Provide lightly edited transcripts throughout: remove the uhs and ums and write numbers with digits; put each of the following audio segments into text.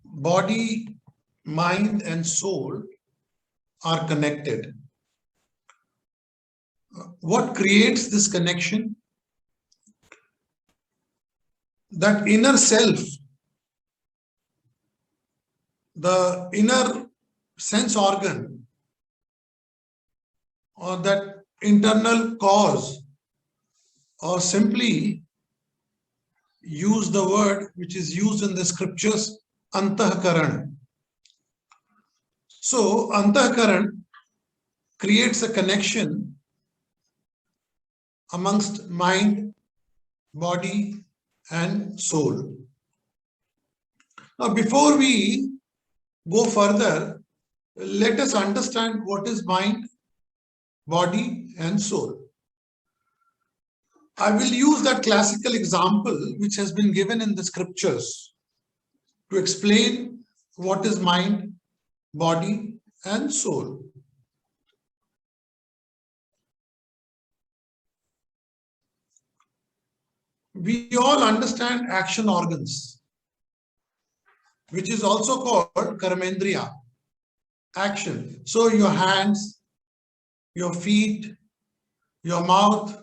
body, mind, and soul are connected. What creates this connection? That inner self, the inner sense organ, or that internal cause, or simply use the word which is used in the scriptures, antahkaran. So antahkaran creates a connection amongst mind, body, and soul. Now, before we go further, let us understand what is mind, body, and soul. I will use that classical example which has been given in the scriptures to explain what is mind, body, and soul. We all understand action organs, which is also called karmendriya, action. So your hands, your feet, your mouth,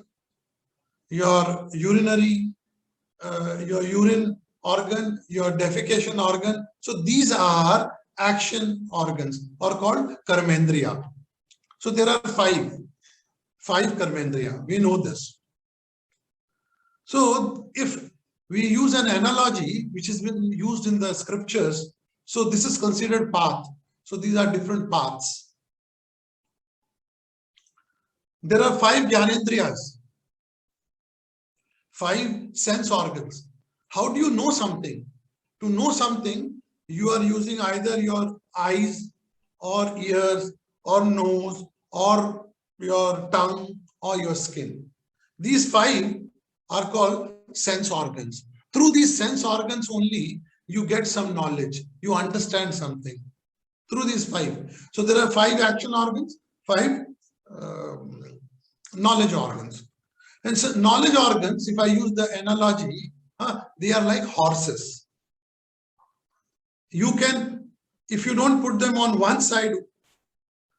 your urinary, your urine organ, your defecation organ. So these are action organs or called karmendriya. So there are five karmendriya. We know this. So if we use an analogy which has been used in the scriptures, so this is considered path. So these are different paths. There are 5 jnanendriyas, 5 sense organs. How do you know something? To know something, you are using either your eyes or ears or nose or your tongue or your skin. These 5 are called sense organs. Through these sense organs only, you get some knowledge. You understand something. Through these 5. So there are 5 action organs, 5 knowledge organs. And so knowledge organs, if I use the analogy, they are like horses. You can, if you don't put them on one side,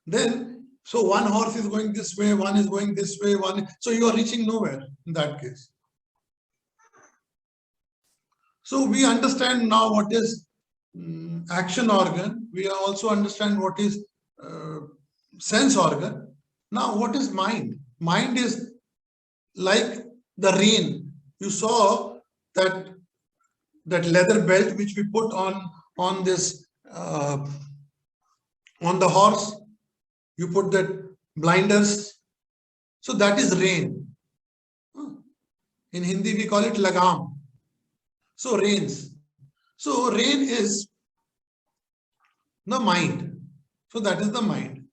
then, so one horse is going this way, one is going this way, so you are reaching nowhere in that case. So we understand now what is action organ. We also understand what is sense organ. Now, what is mind? Mind is like the rein. You saw that leather belt which we put on this on the horse. You put that blinders. So that is rein. In Hindi we call it lagam. So reins. So rein is the mind. So that is the mind.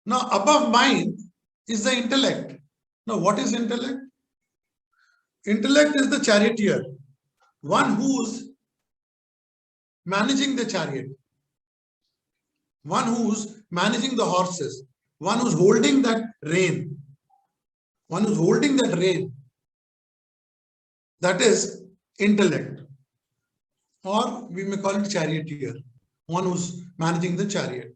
Now above mind is the intellect. Now what is intellect? Intellect is the charioteer, one who's managing the chariot, one who's managing the horses, one who's holding that rein, that is intellect, or we may call it charioteer, one who's managing the chariot.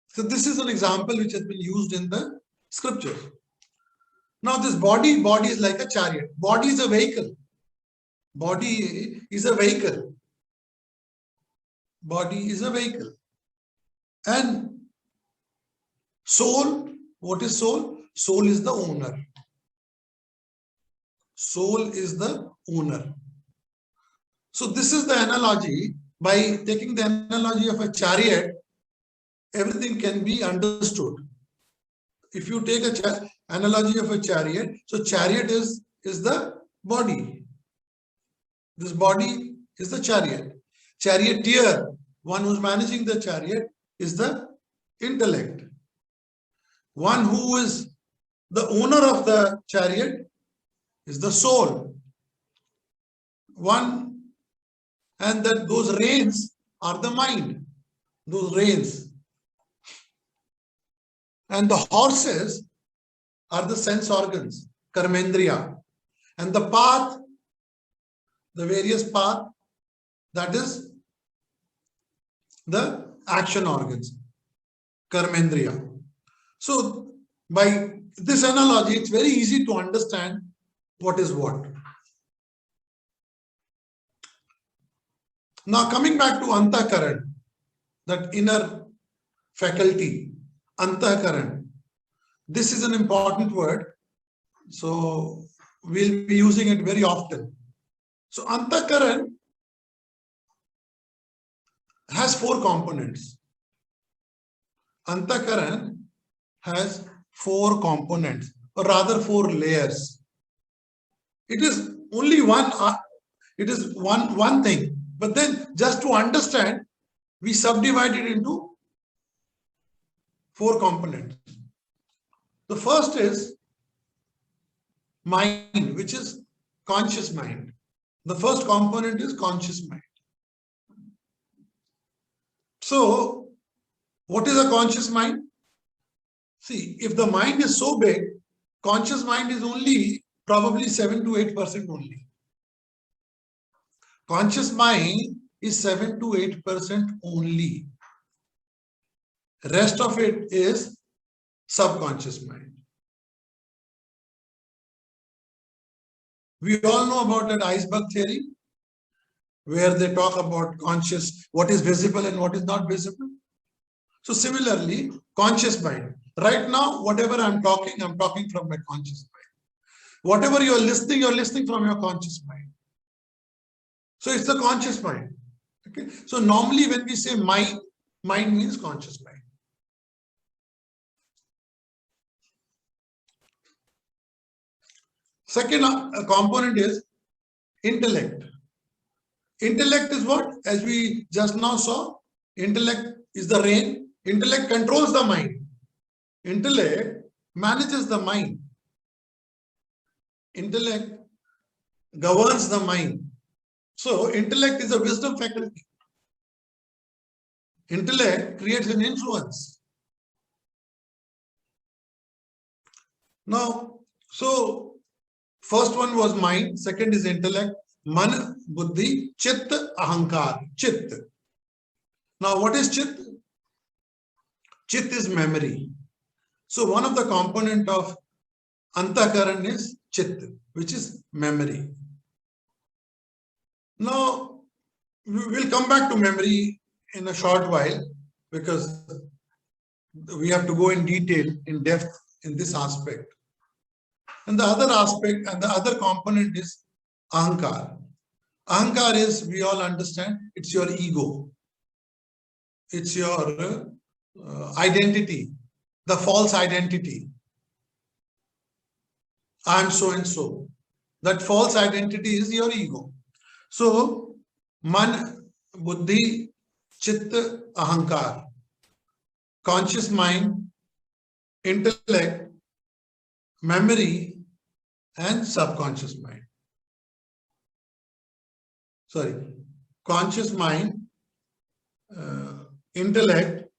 So this is an example which has been used in the scriptures. Now this body is like a chariot. Body is a vehicle. Body is a vehicle. Body is a vehicle. And soul, what is soul? Soul is the owner. Soul is the owner. So this is the analogy. By taking the analogy of a chariot, everything can be understood. If you take a analogy of a chariot, so chariot is the body. This body is the chariot. Charioteer, one who's managing the chariot, is the intellect. One who is the owner of the chariot is the soul. One, and that those reins are the mind. Those reins. And the horses are the sense organs, karmendriya. And the path the various path, that is the action organs, karmendriya. So by this analogy, it's very easy to understand what is what. Now coming back to antakaran, that inner faculty, antakaran. This is an important word, so we'll be using it very often. So antakaran has four components. Antakaran has four components, or rather four layers. It is only one, it is one thing. But then just to understand, we subdivide it into four components. The first is mind, which is conscious mind. The first component is conscious mind. So, what is a conscious mind? See, if the mind is so big, conscious mind is only probably 7 to 8% only. Conscious mind is 7 to 8% only. Rest of it is subconscious mind. We all know about that iceberg theory, where they talk about conscious, what is visible and what is not visible. So similarly, conscious mind. Right now, whatever I'm talking from my conscious mind. Whatever you're listening from your conscious mind. So it's the conscious mind. Okay. So normally when we say mind, mind means conscious mind. Second component is intellect. Intellect is what? As we just now saw, intellect is the rein. Intellect controls the mind. Intellect manages the mind. Intellect governs the mind. So intellect is a wisdom faculty. Intellect creates an influence. Now, so first one was mind, second is intellect, man, buddhi, chit, ahankar, chit. Now what is chit? Chit is memory. So one of the component of antakaran is chit, which is memory. Now we will come back to memory in a short while, because we have to go in detail, in depth in this aspect. And the other aspect and the other component is ahankar. Ahankar is, we all understand, it's your ego. It's your identity, the false identity. I'm so and so. That false identity is your ego. So, man, buddhi, chitta, ahankar. Conscious mind, intellect, memory, and subconscious mind. Sorry, conscious mind, intellect,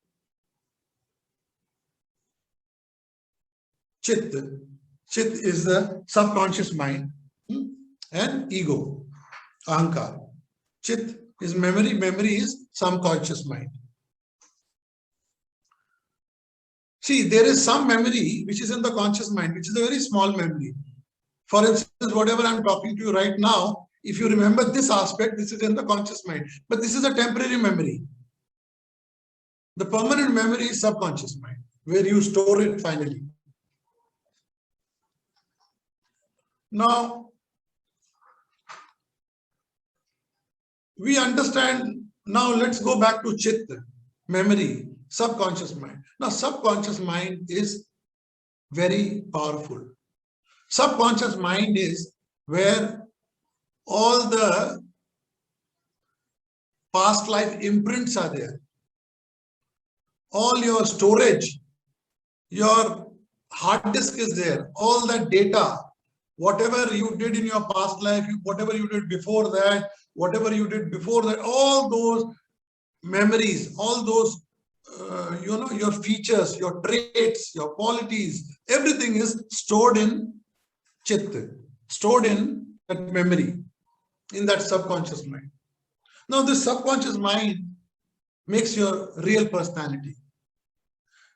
chit. Chit is the subconscious mind, and ego, ahankar. Chit is memory, memory is subconscious mind. See, there is some memory which is in the conscious mind, which is a very small memory. For instance, whatever I'm talking to you right now, if you remember this aspect, this is in the conscious mind. But this is a temporary memory. The permanent memory is subconscious mind, where you store it finally. Now, we understand, now let's go back to chit, memory, subconscious mind. Now, subconscious mind is very powerful. Subconscious mind is where all the past life imprints are there. All your storage, your hard disk is there. All that data, whatever you did in your past life, whatever you did before that, whatever you did before that, all those memories, all those your features, your traits, your qualities, everything is stored in chit, stored in that memory. in that subconscious mind. Now, this subconscious mind makes your real personality,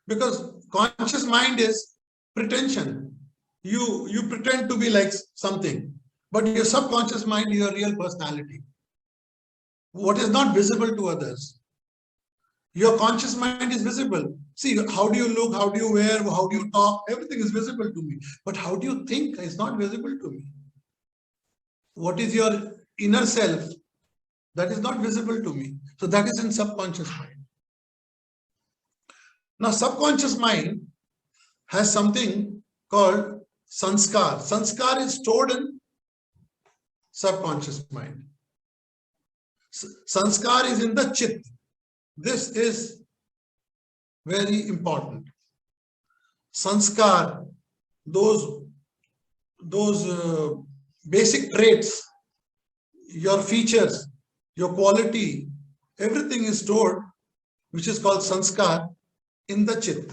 because conscious mind is pretension. You pretend to be like something, but your subconscious mind is your real personality. What is not visible to others. Your conscious mind is visible. See, how do you look, how do you wear, how do you talk, everything is visible to me. But how do you think is not visible to me. What is your inner self? That is not visible to me. So that is in subconscious mind. Now, subconscious mind has something called sanskar. Sanskar is stored in subconscious mind. Sanskar is in the chit. This is very important. Sanskar, those basic traits, your features, your quality, everything is stored, which is called sanskar, in the chit.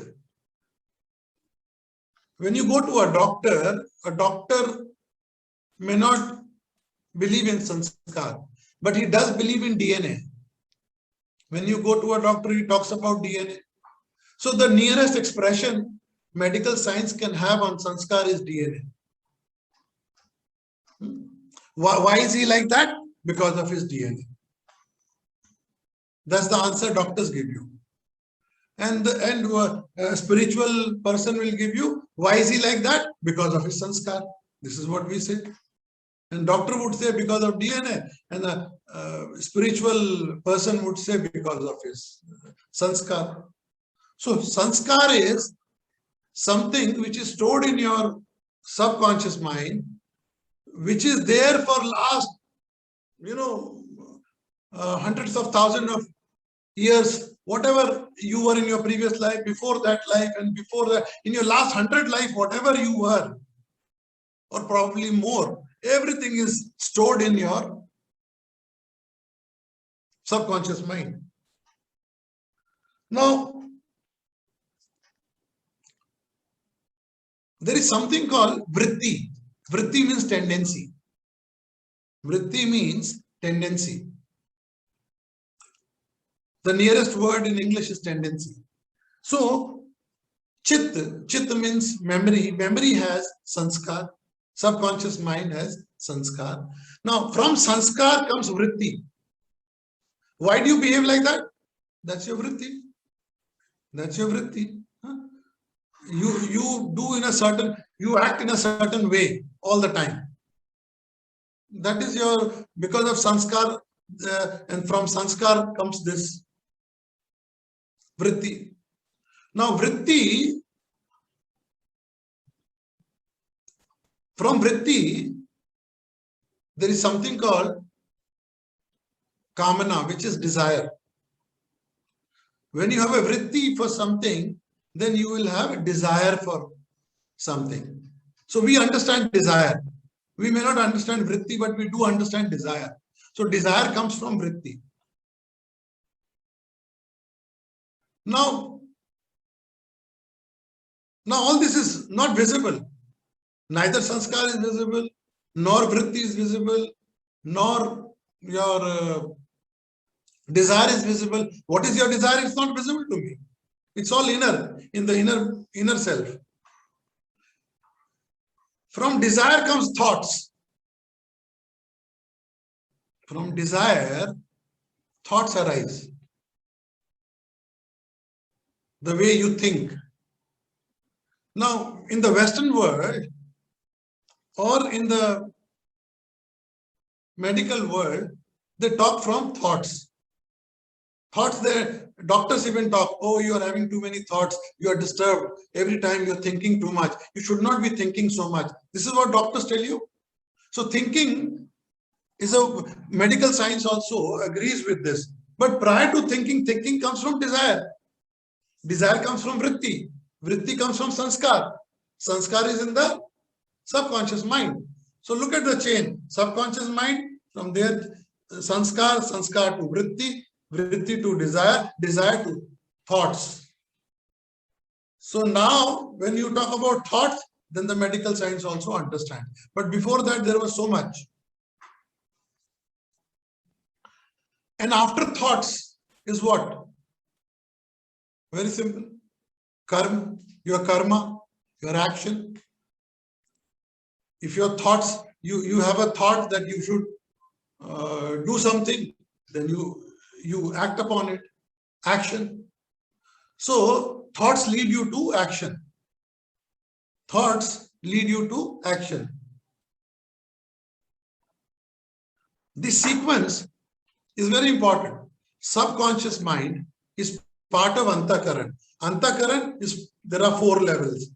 When you go to a doctor may not believe in sanskar, but he does believe in DNA. When you go to a doctor, he talks about DNA. So the nearest expression medical science can have on sanskar is DNA. Why is he like that? Because of his DNA. That's the answer doctors give you. And a spiritual person will give you, why is he like that? Because of his sanskar. This is what we say. And doctor would say because of DNA, and a spiritual person would say because of his sanskar. So sanskar is something which is stored in your subconscious mind, which is there for last, hundreds of thousands of years, whatever you were in your previous life, before that life, and before that, in your last 100 life, whatever you were, or probably more, everything is stored in your subconscious mind. Now, there is something called vritti. Vritti means tendency. Vritti means tendency. The nearest word in English is tendency. So, chit means memory. Memory has sanskar. Subconscious mind has sanskar. Now, from sanskar comes vritti. Why do you behave like that? That's your vritti. That's your vritti. You act in a certain way all the time. That is because of sanskar, and from sanskar comes this vritti. Now, from vritti, there is something called kamana, which is desire. When you have a vritti for something, then you will have a desire for something. So we understand desire. We may not understand vritti, but we do understand desire. So desire comes from vritti. Now all this is not visible. Neither sanskar is visible, nor vritti is visible, nor your desire is visible. What is your desire? It's not visible to me. It's all inner, in the inner self. From desire comes thoughts. From desire, thoughts arise. The way you think. Now, in the Western world or in the medical world, they talk from thoughts. Thoughts, there, doctors even talk, oh, you are having too many thoughts, you are disturbed, every time you're thinking too much. You should not be thinking so much. This is what doctors tell you. So thinking is medical science also agrees with this. But prior to thinking comes from desire. Desire comes from vritti. Vritti comes from sanskar. Sanskar is in the subconscious mind. So look at the chain. Subconscious mind, from there sanskar to vritti, vritti to desire, desire to thoughts. So now when you talk about thoughts, then the medical science also understands. But before that, there was so much. And after thoughts is what? Very simple. Karma, your action. If your thoughts, you have a thought that you should do something, then you act upon it. Action. So thoughts lead you to action. Thoughts lead you to action. This sequence is very important. Subconscious mind is part of Antakaran. Antakaran is, there are 4 levels.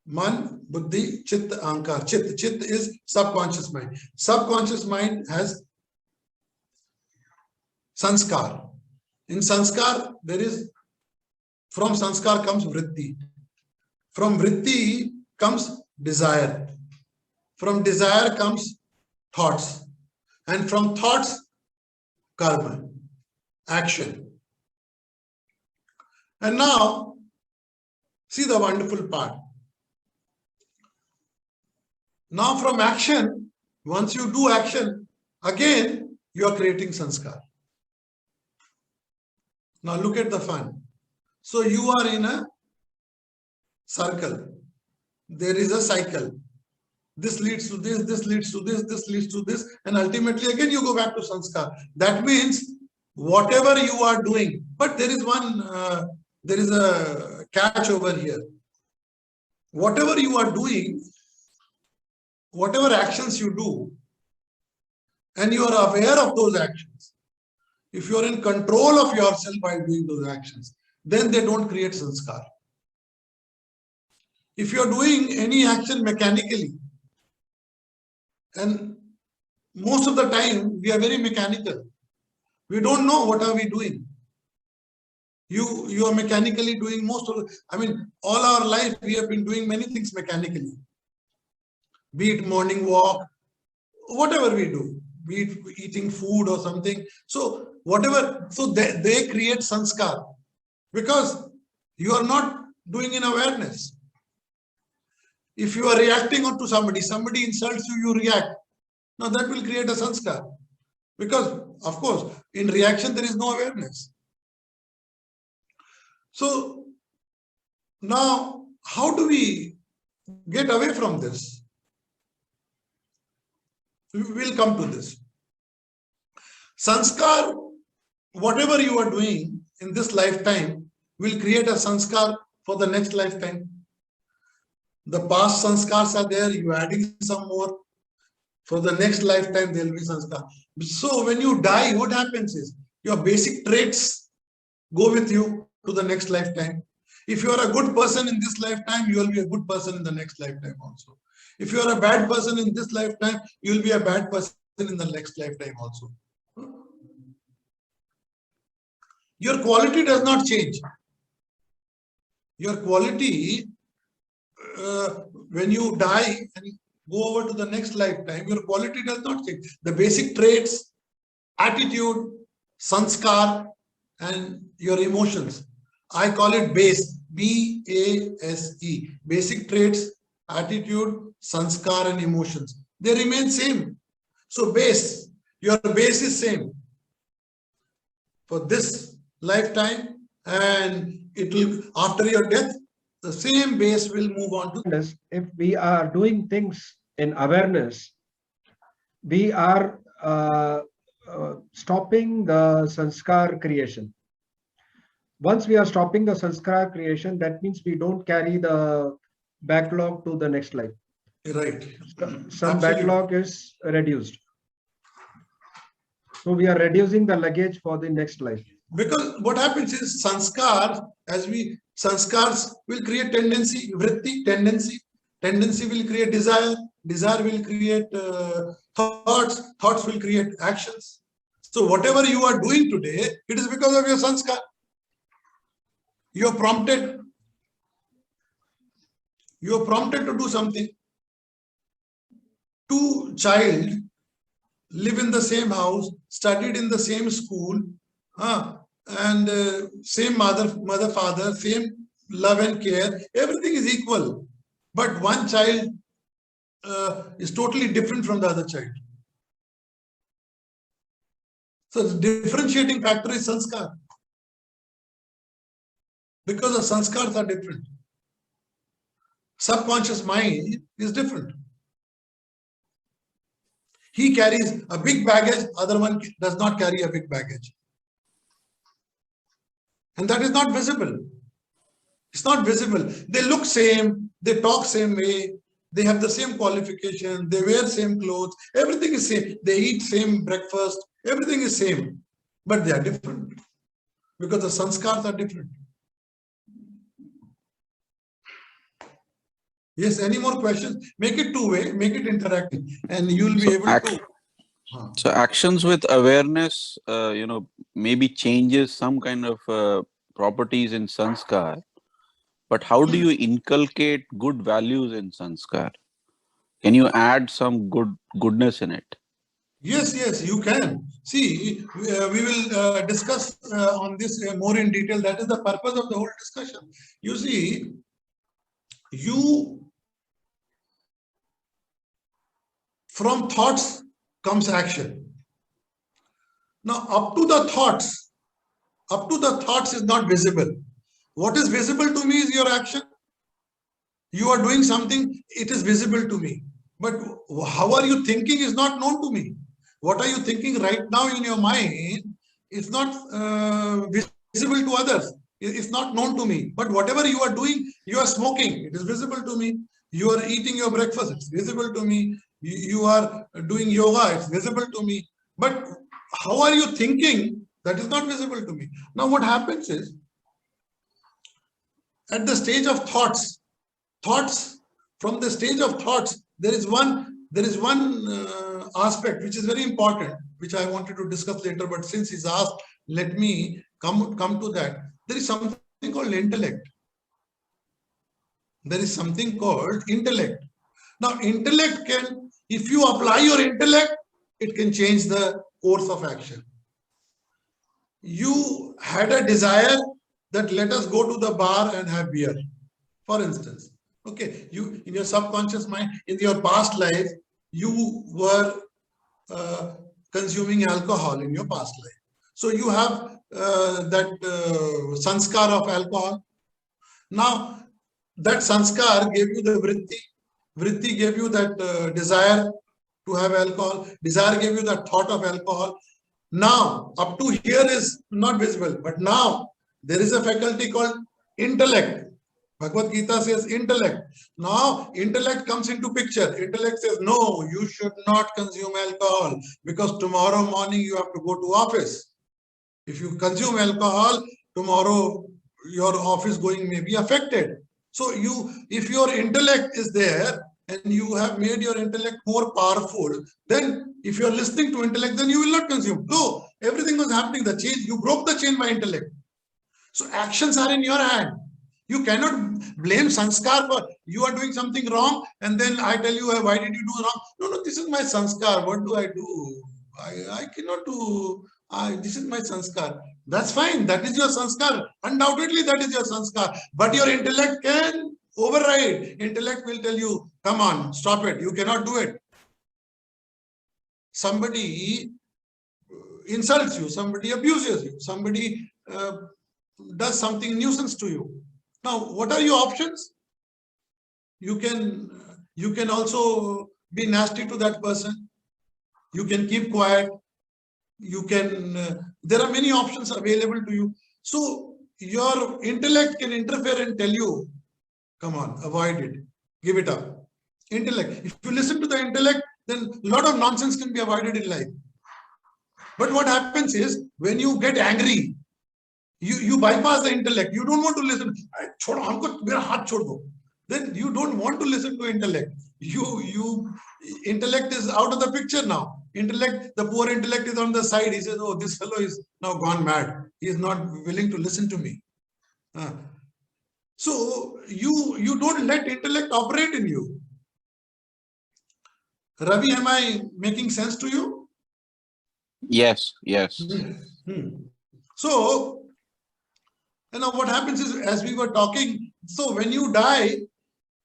Man, Buddhi, Chit, Ankar. Chit is subconscious mind. Subconscious mind has sanskar. In sanskar, there is, from sanskar comes vritti. From vritti comes desire. From desire comes thoughts. And from thoughts, karma, action. And now, see the wonderful part. Now from action, once you do action, again, you are creating sanskar. Now look at the fun. So you are in a circle. There is a cycle. This leads to this, this leads to this, this leads to this, and ultimately again you go back to sanskar. That means whatever you are doing, but there is there is a catch over here. Whatever you are doing, whatever actions you do, and you are aware of those actions, if you are in control of yourself by doing those actions, then they don't create sanskar. If you are doing any action mechanically, and most of the time we are very mechanical, we don't know what are we doing. You are mechanically doing most of all our life we have been doing many things mechanically. Be it morning walk, whatever we do, be it eating food or something. So whatever, so they create sanskar because you are not doing in awareness. If you are reacting onto somebody insults you, you react. Now that will create a sanskar because, of course, in reaction there is no awareness. So now, how do we get away from this? We will come to this. Sanskar, whatever you are doing in this lifetime, will create a sanskar for the next lifetime. The past sanskars are there, you are adding some more. For the next lifetime, there will be sanskar. So when you die, what happens is, your basic traits go with you to the next lifetime. If you are a good person in this lifetime, you will be a good person in the next lifetime also. If you are a bad person in this lifetime, you will be a bad person in the next lifetime also. Your quality does not change. Your quality, when you die and go over to the next lifetime, your quality does not change. The basic traits, attitude, sanskar, and your emotions. I call it base, B-A-S-E. Basic traits, attitude, sanskar, and emotions. They remain same. So base, your base is same for this lifetime, and it will, after your death, the same base will move on to. If we are doing things in awareness, we are stopping the sanskar creation. Once we are stopping the sanskar creation, that means we don't carry the backlog to the next life. Right. Some backlog is reduced. So we are reducing the luggage for the next life. Because what happens is sanskars will create tendency, vritti, tendency will create desire will create thoughts will create actions. So whatever you are doing today, it is because of your sanskar. You are prompted to do something. Two child live in the same house, studied in the same school, and same mother, father, same love and care, everything is equal. But one child is totally different from the other child. So the differentiating factor is sanskar. Because the sanskars are different. Subconscious mind is different. He carries a big baggage, other one does not carry a big baggage. And that is not visible. It's not visible. They look same, they talk same way, they have the same qualification, they wear same clothes, everything is same. They eat same breakfast, everything is same. But they are different because the sanskars are different. Yes, any more questions? Make it two-way, make it interactive, and you'll be able to. So actions with awareness, maybe changes some kind of properties in sanskar. But how do you inculcate good values in sanskar? Can you add some goodness in it? Yes, you can. See, we will discuss on this more in detail. That is the purpose of the whole discussion. You see, from thoughts comes action. Now, up to the thoughts is not visible. What is visible to me is your action. You are doing something, it is visible to me. But how are you thinking is not known to me. What are you thinking right now in your mind is not visible to others. It's not known to me. But whatever you are doing, you are smoking, it is visible to me. You are eating your breakfast, it's visible to me. You are doing yoga, it's visible to me. But how are you thinking? That is not visible to me. Now what happens is, at the stage of thoughts, from the stage of thoughts, there is one aspect which is very important, which I wanted to discuss later, but since he's asked, let me come to that. There is something called intellect. There is something called intellect. Now, intellect can, if you apply your intellect, it can change the course of action. You had a desire that let us go to the bar and have beer, for instance. Okay, you in your subconscious mind, in your past life, you were consuming alcohol in your past life. So you have that sanskar of alcohol. Now, that sanskar gave you the vritti. Vritti gave you that desire to have alcohol. Desire gave you that thought of alcohol. Now, up to here is not visible, but now there is a faculty called intellect. Bhagavad Gita says intellect. Now, intellect comes into picture. Intellect says, no, you should not consume alcohol because tomorrow morning you have to go to office. If you consume alcohol, tomorrow your office going may be affected. So if your intellect is there and you have made your intellect more powerful, then if you are listening to intellect, then you will not consume. So everything was happening, the chain, you broke the chain by intellect. So actions are in your hand. You cannot blame sanskar for you are doing something wrong and then I tell you, why did you do wrong? No, this is my sanskar. What do I do? I cannot do. This is my sanskar. That's fine. That is your sanskar. Undoubtedly, that is your sanskar. But your intellect can override. Intellect will tell you, come on, stop it. You cannot do it. Somebody insults you. Somebody abuses you. Somebody does something nuisance to you. Now, what are your options? You can also be nasty to that person. You can keep quiet. You can, there are many options available to you. So your intellect can interfere and tell you, come on, avoid it, give it up. Intellect. If you listen to the intellect, then a lot of nonsense can be avoided in life. But what happens is, when you get angry, you bypass the intellect. You don't want to listen. Then you don't want to listen to intellect. Intellect is out of the picture now. Intellect, the poor intellect is on the side. He says, oh, this fellow is now gone mad. He is not willing to listen to me. So you don't let intellect operate in you. Ravi, am I making sense to you? Yes. So, what happens is, as we were talking, so when you die,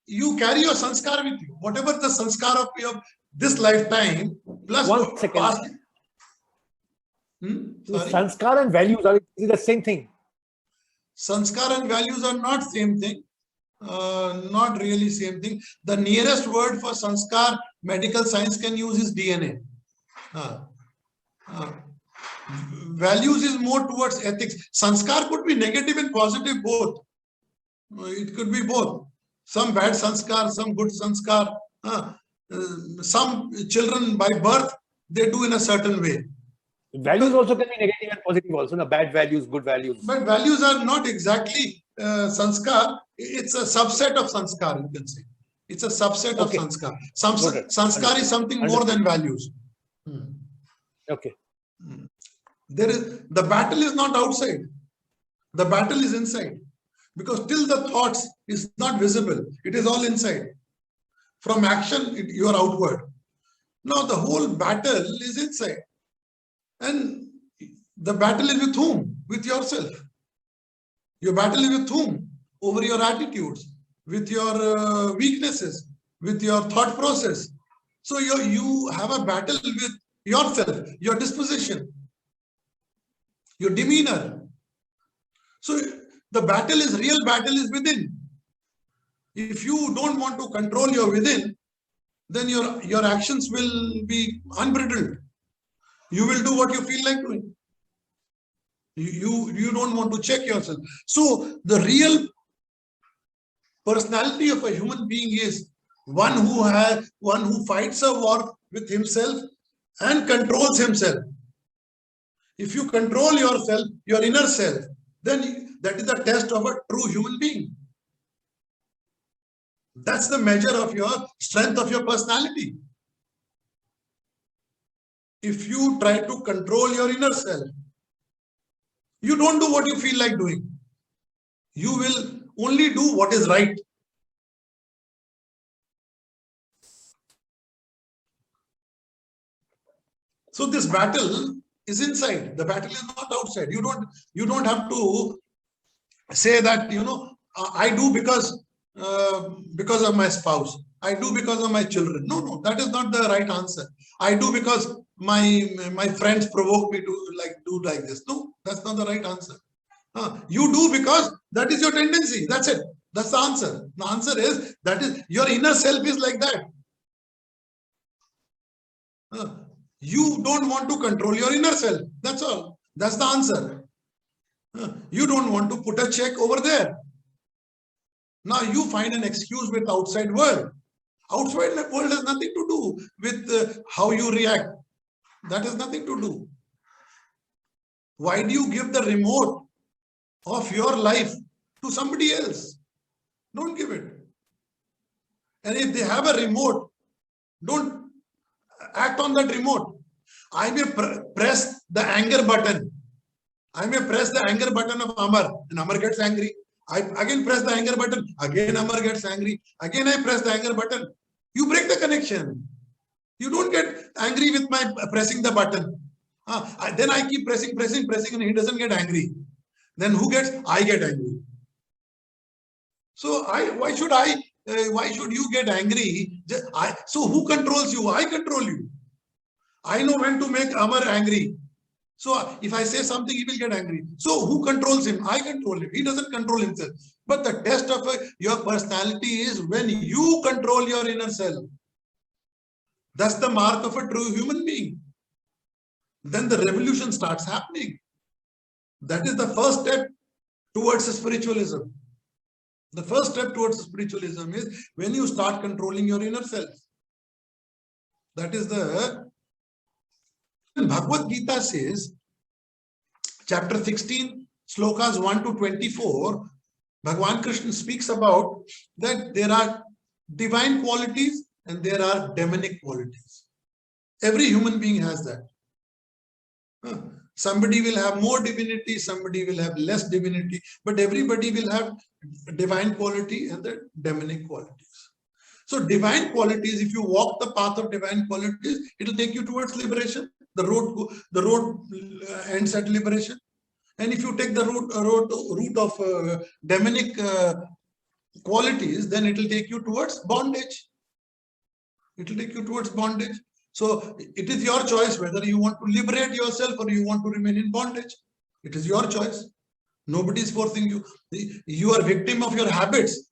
you carry your sanskar with you. Whatever the sanskar of your this lifetime, plus 1 second. past. Sorry? Sanskar and values are the same thing. Sanskar and values are not same thing. Not really same thing. The nearest word for sanskar medical science can use is DNA. Values is more towards ethics. Sanskar could be negative and positive both. It could be both. Some bad sanskar, some good sanskar. Some children by birth, they do in a certain way. Values also can be negative and positive also. No? Bad values, good values. But values are not exactly sanskar. It's a subset of sanskar, you can say. It's a subset of sanskar. Sanskar is something more than values. Okay. The battle is not outside. The battle is inside. Because till the thoughts is not visible, it is all inside. From action, you are outward. Now the whole battle is inside. And the battle is with whom? With yourself. Your battle is with whom? Over your attitudes, with your weaknesses, with your thought process. So you have a battle with yourself, your disposition, your demeanor. So the real battle is within. If you don't want to control your within, then your actions will be unbridled. You will do what you feel like doing. You don't want to check yourself. So the real personality of a human being is one who fights a war with himself and controls himself. If you control yourself, your inner self, then that is the test of a true human being. That's the measure of your strength of your personality. If you try to control your inner self, you don't do what you feel like doing. You will only do what is right. So this battle is inside. The battle is not outside. You don't have to say that, I do because of my spouse. I do because of my children. No, that is not the right answer. I do because my friends provoke me to do like this. No, that's not the right answer. You do because that is your tendency. That's it. That's the answer. The answer is your inner self is like that. You don't want to control your inner self. That's all. That's the answer. You don't want to put a check over there. Now you find an excuse with outside world. Outside world has nothing to do with how you react. That has nothing to do. Why do you give the remote of your life to somebody else? Don't give it. And if they have a remote, don't act on that remote. I may press the anger button. I may press the anger button of Amar, and Amar gets angry. I again press the anger button. Again Amar gets angry. Again I press the anger button. You break the connection. You don't get angry with my pressing the button. Then I keep pressing, and he doesn't get angry. Then who gets? I get angry. So why should you get angry? So who controls you? I control you. I know when to make Amar angry. So if I say something, he will get angry. So who controls him? I control him. He doesn't control himself. But the test of your personality is when you control your inner self. That's the mark of a true human being. Then the revolution starts happening. That is the first step towards spiritualism. The first step towards spiritualism is when you start controlling your inner self. That is Bhagavad Gita says, chapter 16, slokas 1 to 24, Bhagavan Krishna speaks about that there are divine qualities and there are demonic qualities. Every human being has that. Somebody will have more divinity, somebody will have less divinity, but everybody will have divine quality and the demonic qualities. So divine qualities, if you walk the path of divine qualities, it will take you towards liberation. The road ends at liberation. And if you take the route of demonic qualities, then it will take you towards bondage. It will take you towards bondage. So it is your choice whether you want to liberate yourself or you want to remain in bondage. It is your choice. Nobody is forcing you. You are victim of your habits.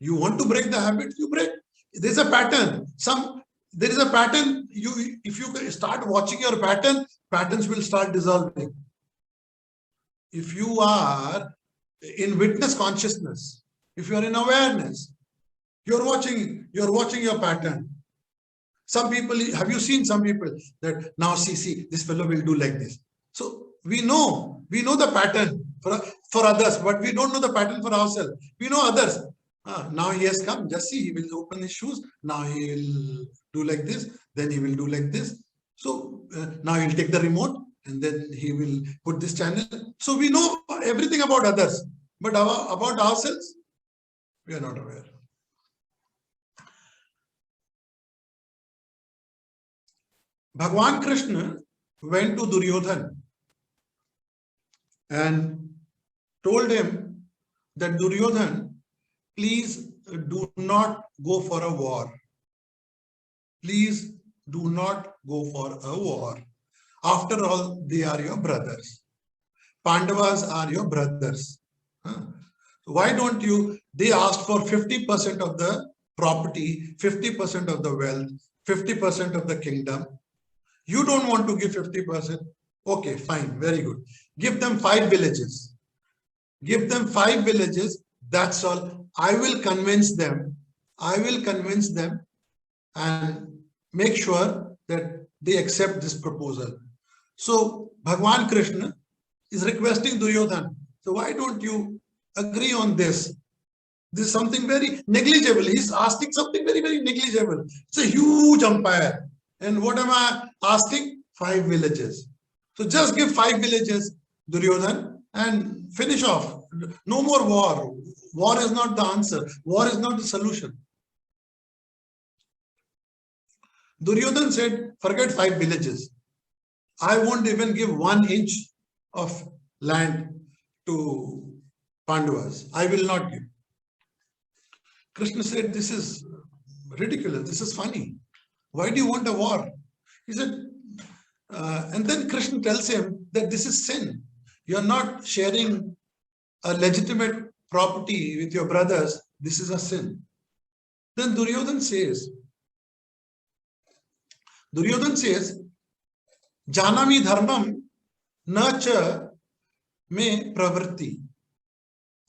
You want to break the habits, you break. There's a pattern. There is a pattern. If you start watching your pattern, patterns will start dissolving. If you are in witness consciousness, if you are in awareness, you're watching your pattern. Some people, have you seen some people that now see, this fellow will do like this. So we know the pattern for others, but we don't know the pattern for ourselves. We know others. Now he has come, just see, he will open his shoes. Now he will do like this, then he will do like this. So now he'll take the remote and then he will put this channel. So we know everything about others, but about ourselves, we are not aware. Bhagwan Krishna went to Duryodhana and told him that Duryodhana, please do not go for a war. Please do not go for a war. After all, they are your brothers. Pandavas are your brothers. Why don't you? They asked for 50% of the property, 50% of the wealth, 50% of the kingdom. You don't want to give 50%. Okay, fine, very good. Give them 5 villages. Give them 5 villages. That's all. I will convince them. I will convince them and make sure that they accept this proposal. So Bhagwan Krishna is requesting Duryodhana. So why don't you agree on this? This is something very negligible. He's asking something very, very negligible. It's a huge empire. And what am I asking? 5 villages. So just give 5 villages, Duryodhana, and finish off. No more war. War is not the answer. War is not the solution. Duryodhana said, forget 5 villages. I won't even give 1 inch of land to Pandavas. I will not give. Krishna said, this is ridiculous. This is funny. Why do you want a war? He said, and then Krishna tells him that this is sin. You're not sharing a legitimate property with your brothers. This is a sin. Then Duryodhana says, Janami dharmam na cha me pravritti.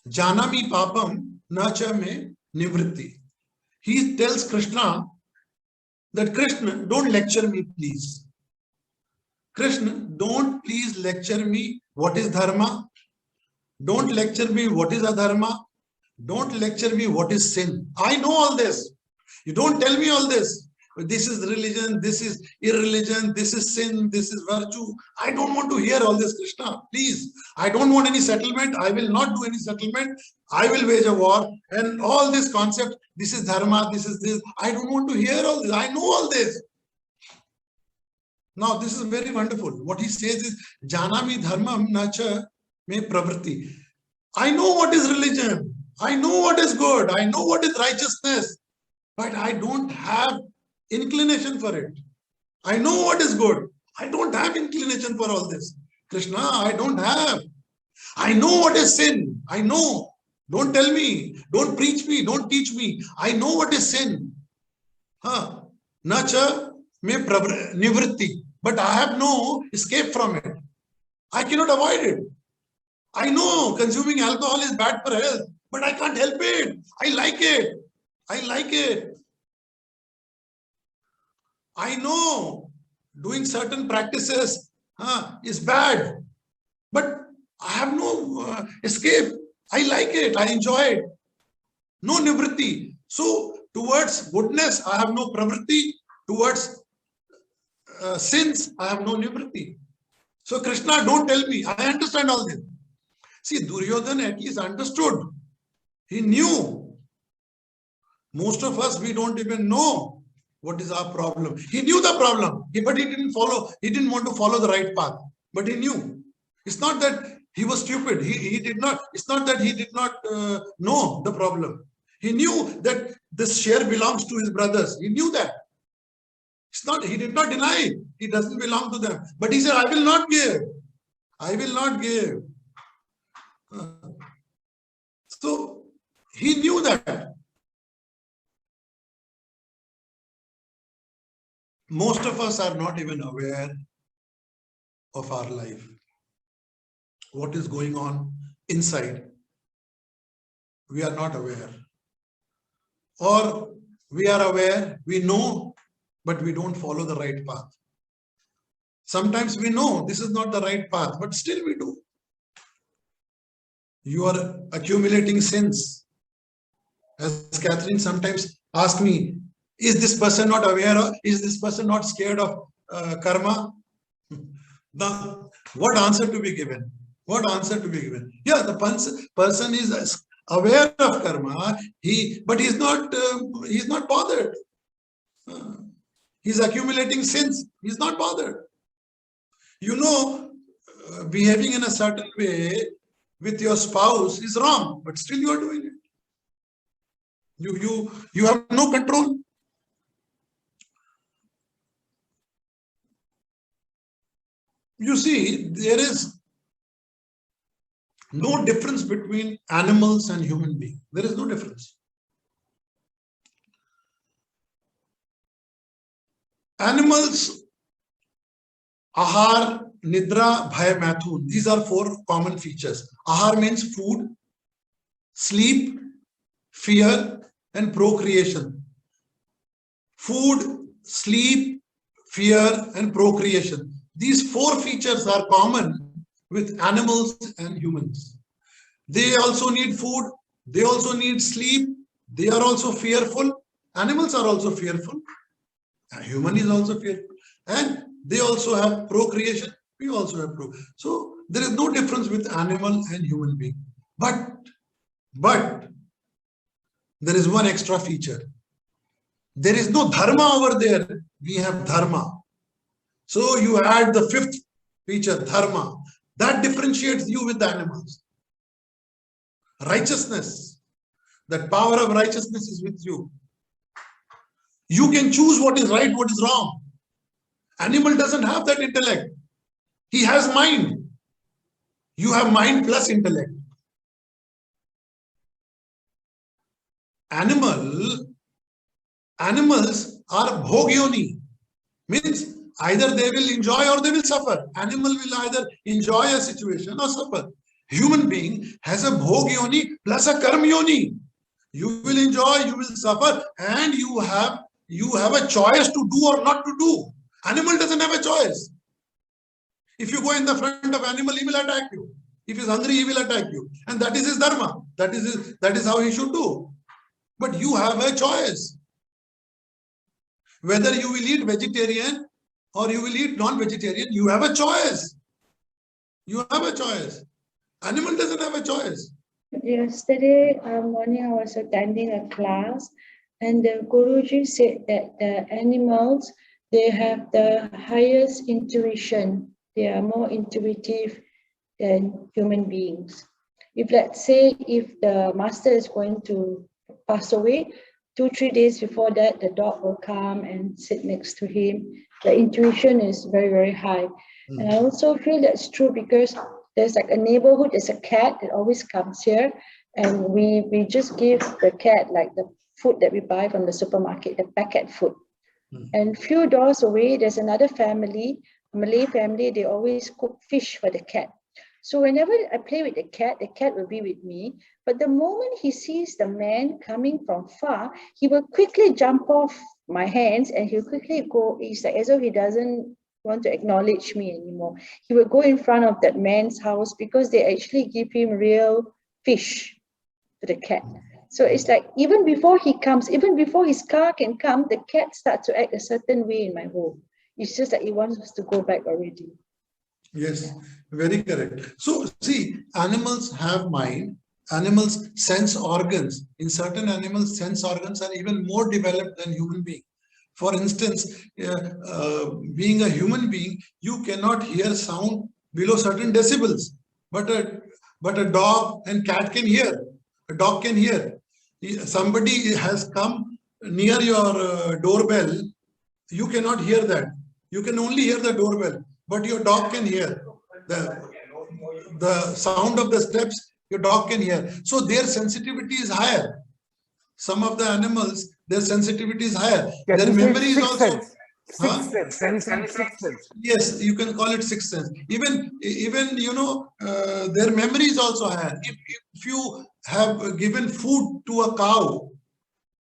Janami papam na cha me nivritti. He tells Krishna that Krishna, don't lecture me, please. Krishna, don't please lecture me what is dharma. Don't lecture me what is adharma. Don't lecture me what is sin. I know all this. You don't tell me all this. This is religion, this is irreligion, this is sin, this is virtue. I don't want to hear all this, Krishna. Please. I don't want any settlement. I will not do any settlement. I will wage a war. And all this concept, this is dharma, this is this. I don't want to hear all this. I know all this. Now, this is very wonderful. What he says is, Janami dharmam nacha me pravritti. I know what is religion. I know what is good. I know what is righteousness. But I don't have inclination for it. I know what is good. I don't have inclination for all this. Krishna, I don't have. I know what is sin. I know. Don't tell me. Don't preach me. Don't teach me. I know what is sin. Nacha me nivritti. But I have no escape from it. I cannot avoid it. I know consuming alcohol is bad for health, but I can't help it. I like it. I like it. I know doing certain practices is bad, but I have no escape. I like it. I enjoy it. No nivritti. So towards goodness, I have no pravritti. Towards sins, I have no nivritti. So Krishna, don't tell me. I understand all this. See, Duryodhana at least understood. He knew. Most of us, we don't even know what is our problem. He knew the problem, but he didn't follow. He didn't want to follow the right path, but he knew. It's not that he was stupid. He did not. It's not that he did not know the problem. He knew that this share belongs to his brothers. He knew that. It's It's not, he did not deny it. He doesn't belong to them. But he said, I will not give. I will not give. So he knew that. Most of us are not even aware of our life. What is going on inside? We are not aware. Or we are aware, we know, but we don't follow the right path. Sometimes we know this is not the right path, but still we do. You are accumulating sins. As Catherine sometimes asks me, is this person not aware of, is this person not scared of karma? What answer to be given? What answer to be given? Yeah, the person is aware of karma, but he's not bothered. He's accumulating sins. He's not bothered. You know, behaving in a certain way with your spouse is wrong, but still you are doing it. You have no control. You see, there is no difference between animals and human beings. There is no difference. Animals, ahar, nidra, bhaya, mathun. These are 4 common features. Ahar means food, sleep, fear, and procreation. Food, sleep, fear, and procreation. These 4 features are common with animals and humans. They also need food. They also need sleep. They are also fearful. Animals are also fearful. A human is also fearful. And they also have procreation. We also have procreation. So there is no difference with animal and human being. But there is one extra feature. There is no dharma over there. We have dharma. So you add the 5th feature, dharma. That differentiates you with the animals. Righteousness. That power of righteousness is with you. You can choose what is right, what is wrong. Animal doesn't have that intellect. He has mind. You have mind plus intellect. Animals are bhogyoni. Means either they will enjoy or they will suffer. Animal will either enjoy a situation or suffer. Human being has a bhogyoni plus a karmyoni. You will enjoy, you will suffer, and you have a choice to do or not to do. Animal doesn't have a choice. If you go in the front of animal, he will attack you. If he's hungry, he will attack you. And that is his dharma. That is how he should do. But you have a choice. Whether you will eat vegetarian or you will eat non-vegetarian, you have a choice. You have a choice. Animal doesn't have a choice. Yesterday morning, I was attending a class, and the Guruji said that the animals, they have the highest intuition. They are more intuitive than human beings. If let's say, if the master is going to pass away, 2-3 days before that, the dog will come and sit next to him. The intuition is very, very high. And I also feel that's true because there's like a neighborhood, there's a cat that always comes here, and we just give the cat like the food that we buy from the supermarket, the packet food. And few doors away, there's another family, a Malay family, they always cook fish for the cat. So whenever I play with the cat will be with me. But the moment he sees the man coming from far, he will quickly jump off my hands and he'll quickly go. It's like as though he doesn't want to acknowledge me anymore. He will go in front of that man's house because they actually give him real fish to the cat. So it's like even before he comes, even before his car can come, the cat starts to act a certain way in my home. It's just that he wants us to go back already. Yes, very correct. So see, animals have mind. Animals sense organs. In certain animals, sense organs are even more developed than human beings. For instance, being a human being, you cannot hear sound below certain decibels. But a dog and cat can hear. A dog can hear. Somebody has come near your doorbell you cannot hear that. You can only hear the doorbell, but your dog can hear the sound of the steps. Your dog can hear. So their sensitivity is higher. Some of the animals, their sensitivity is higher. Can Their we say memory is sixth also. sense? Sixth sense. Sense and sixth sense. Yes, you can call it sixth sense. Even you know, their memory is also higher. If you have given food to a cow,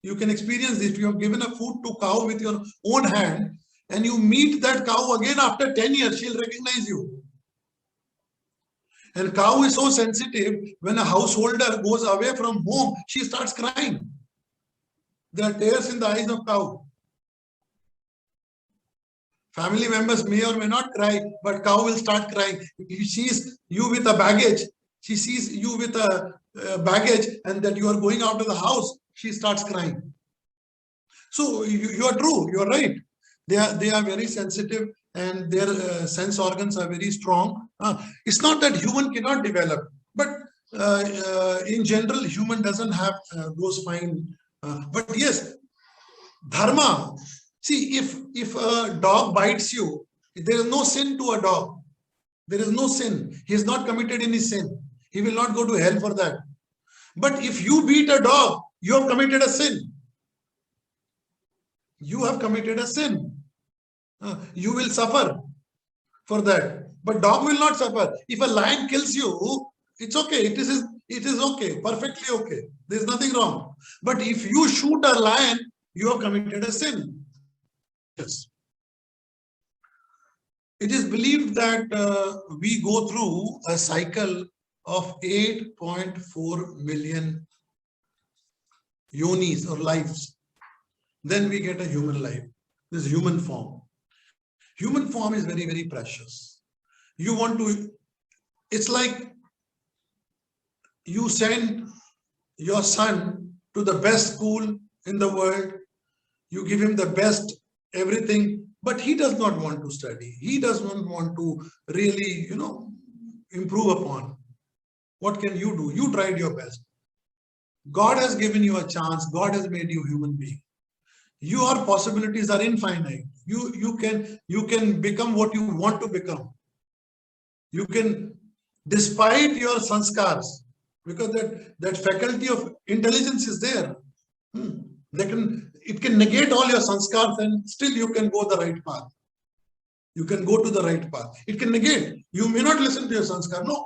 you can experience this. If you have given a food to cow with your own hand, and you meet that cow again after 10 years, she'll recognize you. And cow is so sensitive, when a householder goes away from home, she starts crying. There are tears in the eyes of cow. Family members may or may not cry, but cow will start crying. If she sees you with a baggage, she sees you with a baggage and that you are going out of the house, she starts crying. So you are true, you are right. They are very sensitive and their sense organs are very strong. It's not that human cannot develop, but in general, human doesn't have those fine. But yes, dharma. See, if a dog bites you, there is no sin to a dog. There is no sin. He has not committed any sin. He will not go to hell for that. But if you beat a dog, you have committed a sin. You have committed a sin. You will suffer for that. But dog will not suffer. If a lion kills you, it's okay. It is okay. Perfectly okay. There's nothing wrong. But if you shoot a lion, you have committed a sin. Yes. It is believed that we go through a cycle of 8.4 million yonis or lives. Then we get a human life, this human form. Human form is very, very precious. You want to, it's like you send your son to the best school in the world, you give him the best everything, but he does not want to study. He does not want to really, improve upon. What can you do? You tried your best. God has given you a chance. God has made you human being. Your possibilities are infinite. You can become what you want to become. You can, despite your sanskars, because that faculty of intelligence is there. It can negate all your sanskars and still you can go the right path. You can go to the right path. It can negate. You may not listen to your sanskar. No.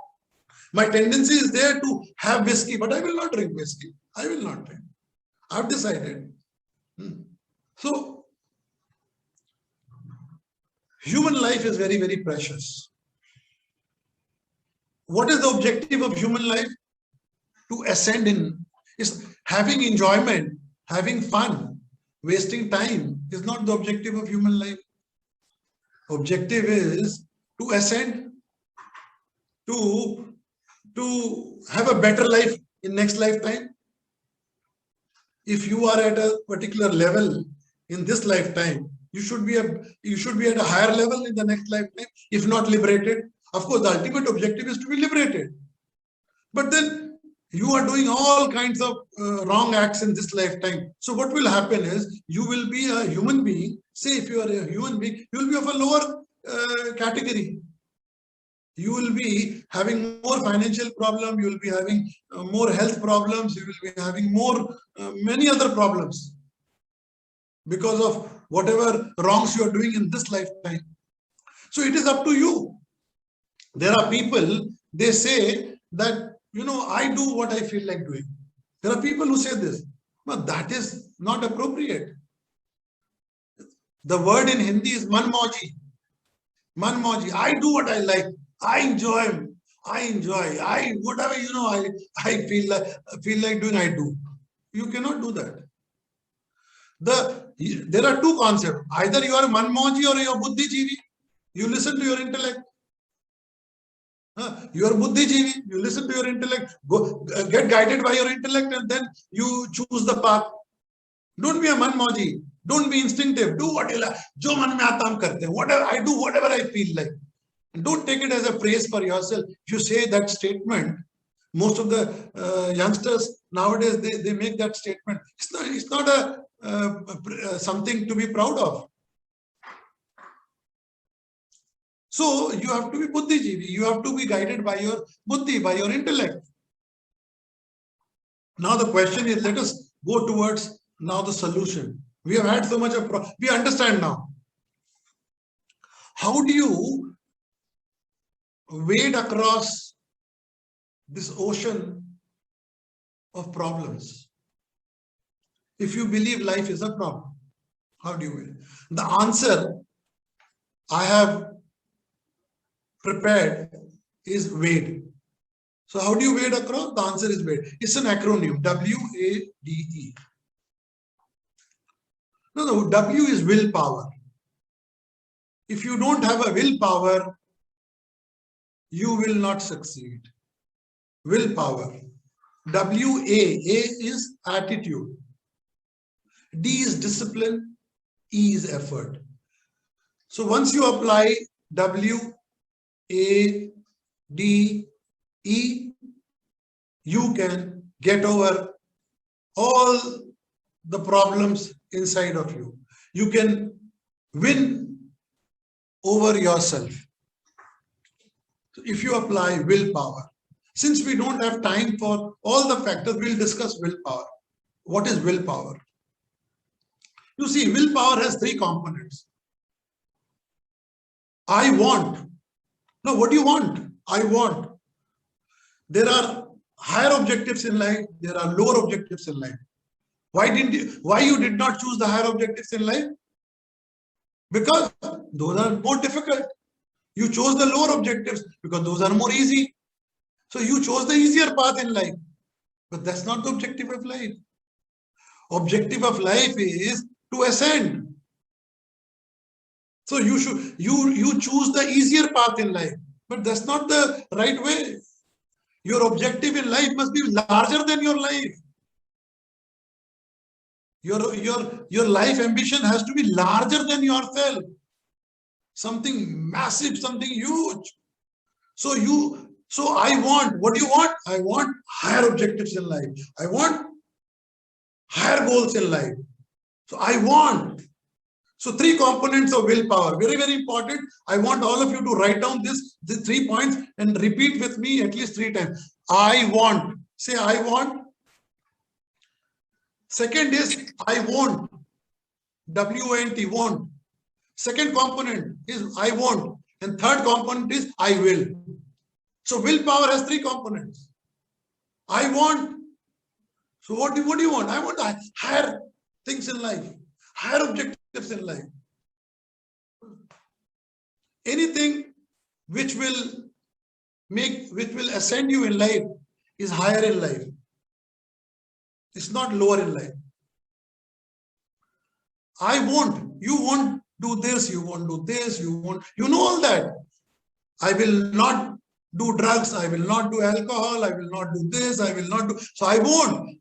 My tendency is there to have whiskey, but I will not drink whiskey. I will not drink. I've decided. So, human life is very, very precious. What is the objective of human life? To ascend in, is having enjoyment, having fun. Wasting time is not the objective of human life. Objective is to ascend, to have a better life in next lifetime. If you are at a particular level in this lifetime, you should be at a higher level in the next lifetime, if not liberated. Of course, the ultimate objective is to be liberated. But then you are doing all kinds of wrong acts in this lifetime. So what will happen is, you will be a human being. Say if you are a human being, you will be of a lower category. You will be having more financial problems. You will be having more health problems. You will be having many other problems because of whatever wrongs you are doing in this lifetime. So it is up to you. There are people, they say that, I do what I feel like doing. There are people who say this, but that is not appropriate. The word in Hindi is manmoji. Manmoji. I do what I like. I enjoy. Whatever, I feel like doing, I do. You cannot do that. There are two concepts. Either you are a manmoji or you are buddhijeevi. You listen to your intellect. You are buddhijeevi. You listen to your intellect. Go get guided by your intellect, and then you choose the path. Don't be a manmoji. Don't be instinctive. Do what you like. Jo man mein aata hum karte hain. Whatever I do, whatever I feel like. And don't take it as a praise for yourself. If you say that statement, most of the youngsters nowadays, they make that statement. It's not a something to be proud of. So you have to be buddhijeevi. You have to be guided by your buddhi, by your intellect. Now the question is, let us go towards now the solution. We have had so much of, we understand now. How do you wade across this ocean of problems? If you believe life is a problem, how do you wade? The answer I have prepared is wade. So how do you wade across? The answer is wade. It's an acronym, W-A-D-E. No, W is willpower. If you don't have a willpower, you will not succeed. Willpower. W-A, A is attitude. D is discipline, E is effort. So once you apply W-A-D-E, you can get over all the problems inside of you. You can win over yourself. So if you apply willpower, since we don't have time for all the factors, we'll discuss willpower. What is willpower? You see, willpower has three components. I want. Now, what do you want? I want. There are higher objectives in life. There are lower objectives in life. Why you did not choose the higher objectives in life? Because those are more difficult. You chose the lower objectives because those are more easy. So you chose the easier path in life. But that's not the objective of life. Objective of life is to ascend. So you choose the easier path in life. But that's not the right way. Your objective in life must be larger than your life. Your life ambition has to be larger than yourself. Something massive, something huge. So I want, what do you want? I want higher objectives in life. I want higher goals in life. So I want. So three components of willpower, very, very important. I want all of you to write down these 3 points and repeat with me at least 3 times. I want. Say I want. Second is I won't. W-O-N-T, won't. Second component is I won't. And third component is I will. So willpower has 3 components. I want. So what do you want? I want higher things in life, higher objectives in life. Anything which will ascend you in life is higher in life. It's not lower in life. I won't. You won't do this. You won't do this. You won't. You know all that. I will not do drugs. I will not do alcohol. I will not do this. I will not do. So I won't.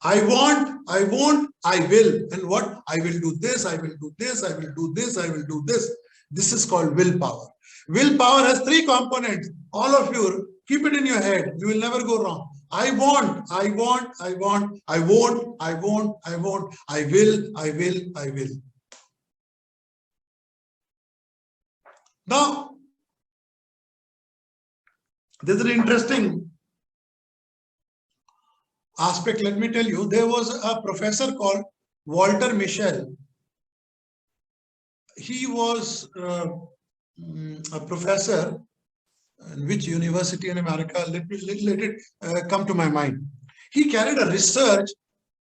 I want. I won't. I will. And what? I will do this. I will do this. I will do this. I will do this. This is called willpower. Willpower has 3 components. All of you, keep it in your head. You will never go wrong. I want, I want, I want, I won't, I won't, I won't, I will, I will, I will. Now, there's an interesting aspect. Let me tell you, there was a professor called Walter Mischel. He was a professor in which university in America, let it come to my mind. He carried a research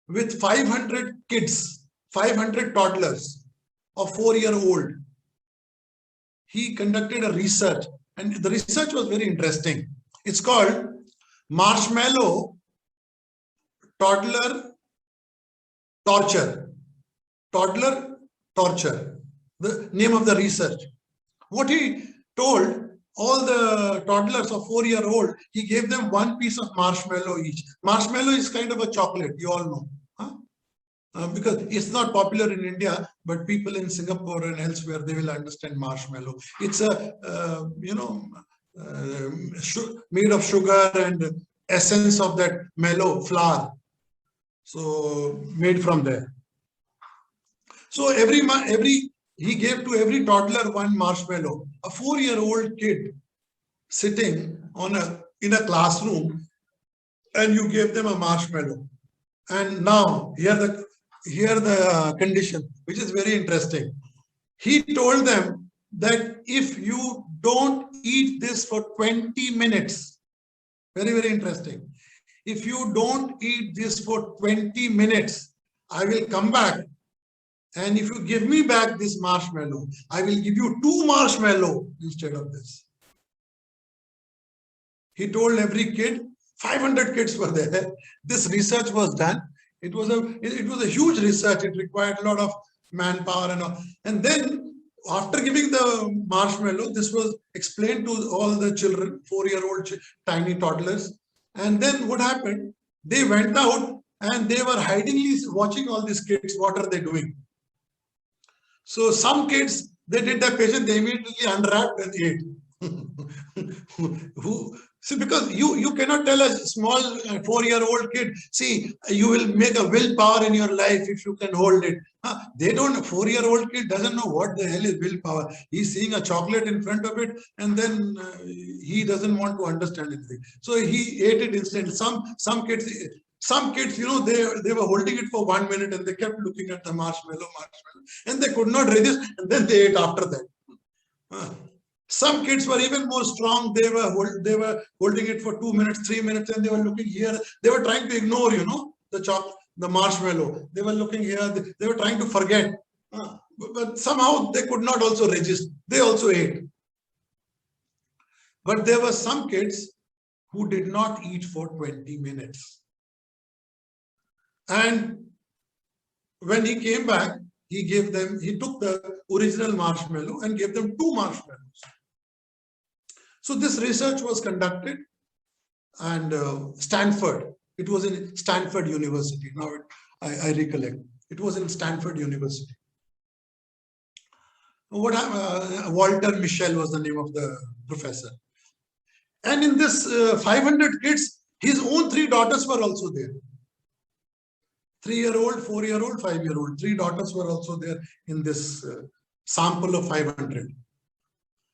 with 500 kids, 500 toddlers of 4-year-old. He conducted a research, and the research was very interesting. It's called Marshmallow Toddler Torture. Toddler Torture, the name of the research. What he told all the toddlers of 4-year-old, he gave them 1 piece of marshmallow each. Marshmallow is kind of a chocolate, you all know. Huh? Because it's not popular in India, but people in Singapore and elsewhere, they will understand marshmallow. It's a, made of sugar and essence of that mallow flour. So made from there. So every he gave to every toddler one marshmallow. A 4-year-old kid sitting in a classroom, and you gave them a marshmallow. And now here the condition, which is very interesting. He told them that if you don't eat this for 20 minutes, very, very interesting. If you don't eat this for 20 minutes, I will come back. And if you give me back this marshmallow, I will give you 2 marshmallow instead of this. He told every kid, 500 kids were there. This research was done. It was a huge research. It required a lot of manpower and all. And then after giving the marshmallow, this was explained to all the children, 4-year-old tiny toddlers. And then what happened? They went out and they were hidingly watching all these kids. What are they doing? So some kids, they did their patient, they immediately unwrapped and ate. See, because you cannot tell a small 4-year-old kid, see, you will make a willpower in your life if you can hold it. They don't, a 4-year-old kid doesn't know what the hell is willpower. He's seeing a chocolate in front of it, and then he doesn't want to understand anything. So he ate it instantly. Some kids, you know, they were holding it for 1 minute and they kept looking at the marshmallow, and they could not resist, and then they ate after that. Some kids were even more strong. They were holding it for 2 minutes, 3 minutes, and they were looking here. They were trying to ignore, you know, the marshmallow. They were looking here. They were trying to forget. But somehow they could not also resist. They also ate. But there were some kids who did not eat for 20 minutes. And when he came back, he took the original marshmallow and gave them 2 marshmallows. So this research was conducted, and Stanford, it was in Stanford University. Now I recollect, it was in Stanford University. Walter Mischel was the name of the professor. And in this 500 kids, his own 3 daughters were also there. 3-year-old, 4-year-old, 5-year-old. 3 daughters were also there in this sample of 500.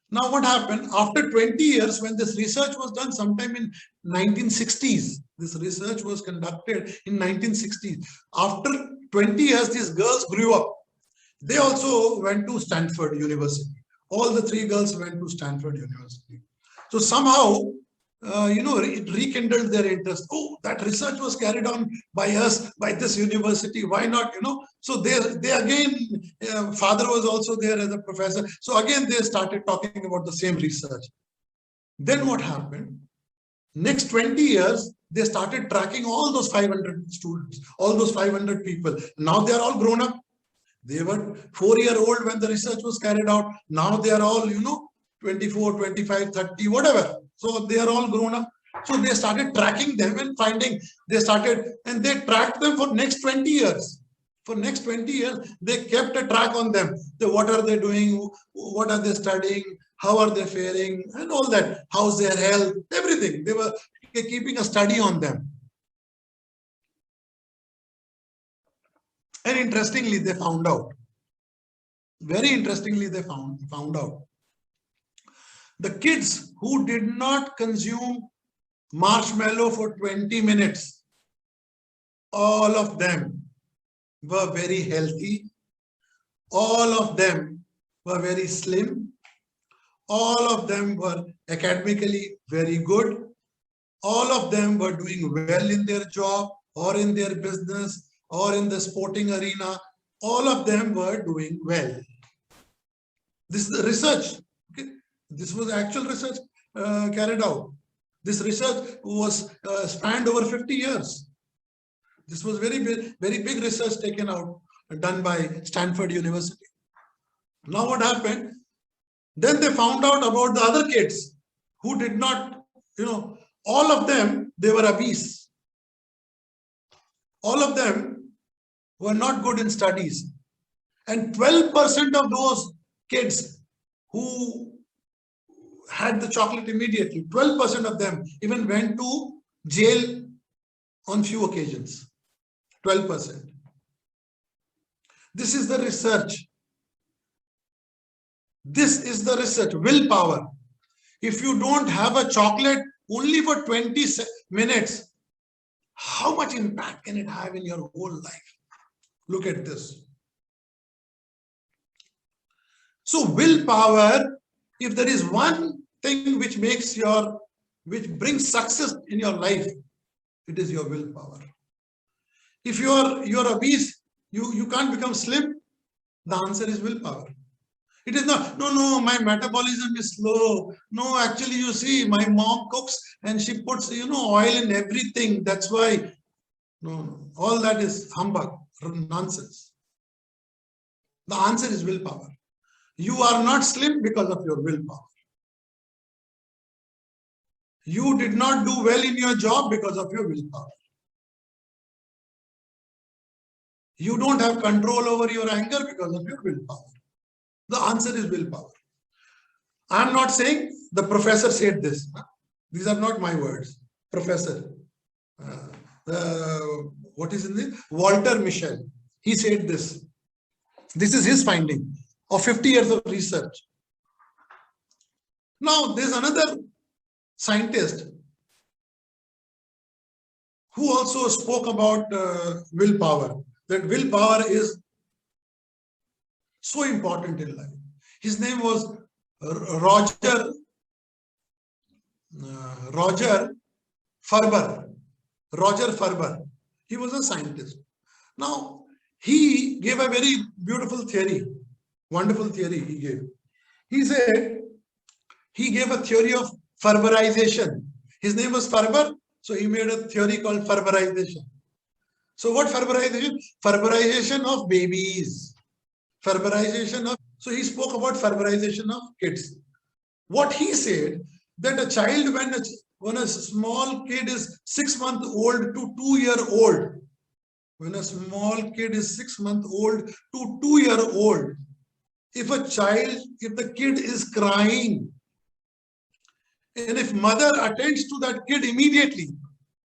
Now what happened? After 20 years, when this research was done sometime in 1960s, this research was conducted in 1960s. After 20 years, these girls grew up. They also went to Stanford University. All the 3 girls went to Stanford University. So somehow, you know, it rekindled their interest. Oh, that research was carried on by us, by this university. Why not, you know? So they again, father was also there as a professor. So again, they started talking about the same research. Then what happened? Next 20 years, they started tracking all those 500 students, all those 500 people. Now they are all grown up. They were 4-year-old when the research was carried out. Now they are all, you know, 24, 25, 30, whatever. So they are all grown up. So they started tracking them and finding, they tracked them for next 20 years. For next 20 years, they kept a track on them. What are they doing? What are they studying? How are they faring? And all that. How's their health? Everything. They were keeping a study on them. And interestingly, they found out. Very interestingly, they found out. The kids who did not consume marshmallow for 20 minutes, all of them were very healthy. All of them were very slim. All of them were academically very good. All of them were doing well in their job or in their business or in the sporting arena. All of them were doing well. This is the research. Okay? This was actual research carried out. This research was spanned over 50 years. This was very big research taken out, done by Stanford University. Now what happened? Then they found out about the other kids who did not, you know, all of them, they were obese. All of them were not good in studies. And 12% of those kids who had the chocolate immediately, 12% of them even went to jail on few occasions. 12%. This is the research. This is the research, willpower. If you don't have a chocolate only for 20 minutes, how much impact can it have in your whole life? Look at this. So willpower, if there is one thing which brings success in your life, it is your willpower. If you're obese, you can't become slim, the answer is willpower. It is not, no, my metabolism is slow. No, actually, you see, my mom cooks and she puts, oil in everything. That's why, no, all that is humbug, nonsense. The answer is willpower. You are not slim because of your willpower. You did not do well in your job because of your willpower. You don't have control over your anger because of your willpower. The answer is willpower. I'm not saying the professor said this. These are not my words. Professor. What is his name? Walter Mischel. He said this. This is his finding of 50 years of research. Now, there's another scientist who also spoke about willpower. That willpower is so important in life. His name was Roger Ferber. Roger Ferber. He was a scientist. Now, he gave a very beautiful theory, wonderful theory he gave. He said, he gave a theory of Ferberization. His name was Ferber, so he made a theory called Ferberization. So what Ferberization? Ferberization of babies. Ferberization of, so he spoke about Ferberization of kids. What he said, that a child, when a small kid is 6 months old to 2-year-old, when a small kid is 6 months old to 2-year-old, if the kid is crying, and if mother attends to that kid immediately,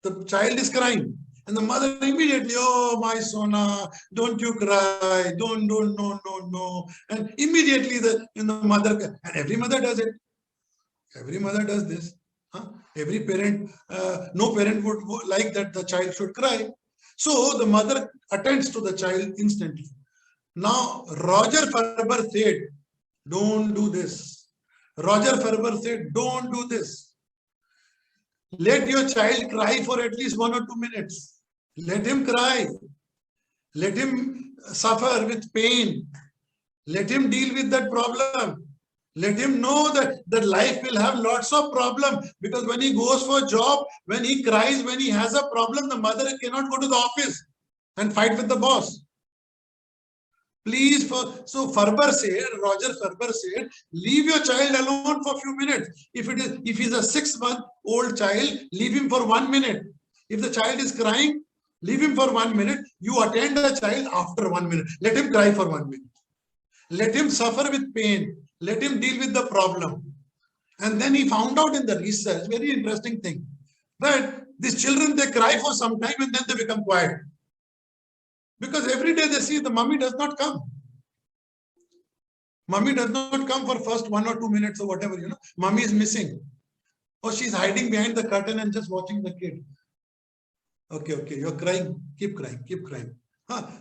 the child is crying, and the mother immediately, oh, my Sona, don't you cry, don't, no. And immediately the mother, and every mother does it. Every mother does this. Every parent, no parent would like that the child should cry. So the mother attends to the child instantly. Now, Roger Ferber said, don't do this. Roger Ferber said, don't do this. Let your child cry for at least 1 or 2 minutes. Let him cry. Let him suffer with pain. Let him deal with that problem. Let him know that life will have lots of problems, because when he goes for a job, when he cries, when he has a problem, the mother cannot go to the office and fight with the boss. Please, so Ferber said, Roger Ferber said, leave your child alone for a few minutes. If he's a 6-month-old child, leave him for 1 minute. If the child is crying, leave him for 1 minute. You attend the child after 1 minute. Let him cry for 1 minute. Let him suffer with pain. Let him deal with the problem. And then he found out in the research, very interesting thing, that these children, they cry for some time and then they become quiet. Because every day they see the mummy does not come. Mummy does not come for first 1 or 2 minutes or whatever, Mummy is missing. Or she's hiding behind the curtain and just watching the kid. Okay, you're crying. Keep crying.